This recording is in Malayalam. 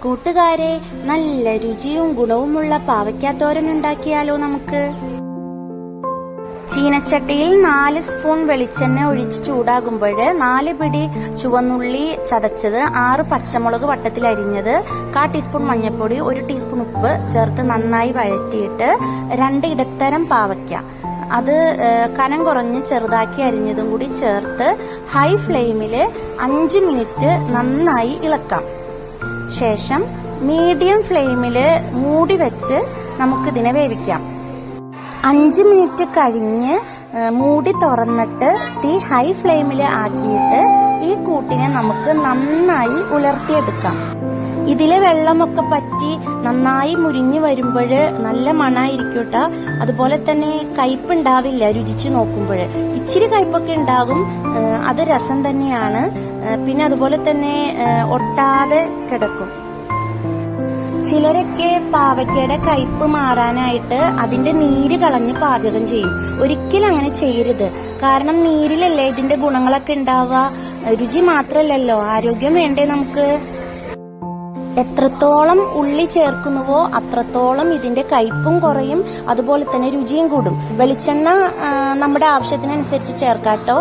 കൂട്ടുകാരെ, നല്ല രുചിയും ഗുണവുമുള്ള പാവയ്ക്കാത്തോരൻ ഉണ്ടാക്കിയാലോ നമുക്ക്. ചീനച്ചട്ടിയിൽ 4 സ്പൂൺ വെളിച്ചെണ്ണ ഒഴിച്ച് ചൂടാകുമ്പോൾ 4 പിടി ചുവന്നുള്ളി ചതച്ചത്, 6 പച്ചമുളക് വട്ടത്തിൽ അരിഞ്ഞത്, 1/4 ടീസ്പൂൺ മഞ്ഞൾപ്പൊടി, 1 ടീസ്പൂൺ ഉപ്പ് ചേർത്ത് നന്നായി വഴറ്റിയിട്ട് 2 ഇടത്തരം പാവയ്ക്ക അത് കനം കുറഞ്ഞ് ചെറുതാക്കി അരിഞ്ഞതും കൂടി ചേർത്ത് ഹൈ ഫ്ലെയിമിൽ 5 മിനിറ്റ് നന്നായി ഇളക്കാം. ശേഷം മീഡിയം ഫ്ലെയിമിൽ മൂടി വെച്ച് നമുക്കിതിനെ വേവിക്കാം. 5 മിനിറ്റ് കഴിഞ്ഞ് മൂടി തുറന്നിട്ട് തീ ഹൈ ഫ്ലെയിമിൽ ആക്കിയിട്ട് ഈ കൂട്ടിനെ നമുക്ക് നന്നായി ഉലർത്തിയെടുക്കാം. ഇതിലെ വെള്ളമൊക്കെ പറ്റി നന്നായി മുരിഞ്ഞു വരുമ്പോൾ നല്ല മണമായിരിക്കും കേട്ടോ. അതുപോലെ തന്നെ കയ്പുണ്ടാവില്ല. രുചിച്ച് നോക്കുമ്പോൾ ഇച്ചിരി കയ്പൊക്കെ ഉണ്ടാകും, അത് രസം തന്നെയാണ്. പിന്നെ അതുപോലെ തന്നെ ഒട്ടാതെ കിടക്കും. ചിലരൊക്കെ പാവയ്ക്കയുടെ കയ്പ് മാറാനായിട്ട് അതിന്റെ നീര് കളഞ്ഞ് പാചകം ചെയ്യും. ഒരിക്കലും അങ്ങനെ ചെയ്യരുത്. കാരണം നീരിലല്ലേ ഇതിന്റെ ഗുണങ്ങളൊക്കെ ഉണ്ടാവുക. രുചി മാത്രല്ലല്ലോ, ആരോഗ്യം വേണ്ടേ നമുക്ക്. എത്രത്തോളം ഉള്ളി ചേർക്കുന്നുവോ അത്രത്തോളം ഇതിന്റെ കയ്പും കുറയും, അതുപോലെ തന്നെ രുചിയും കൂടും. വെളിച്ചെണ്ണ നമ്മുടെ ആവശ്യത്തിനനുസരിച്ച് ചേർക്കാട്ടോ.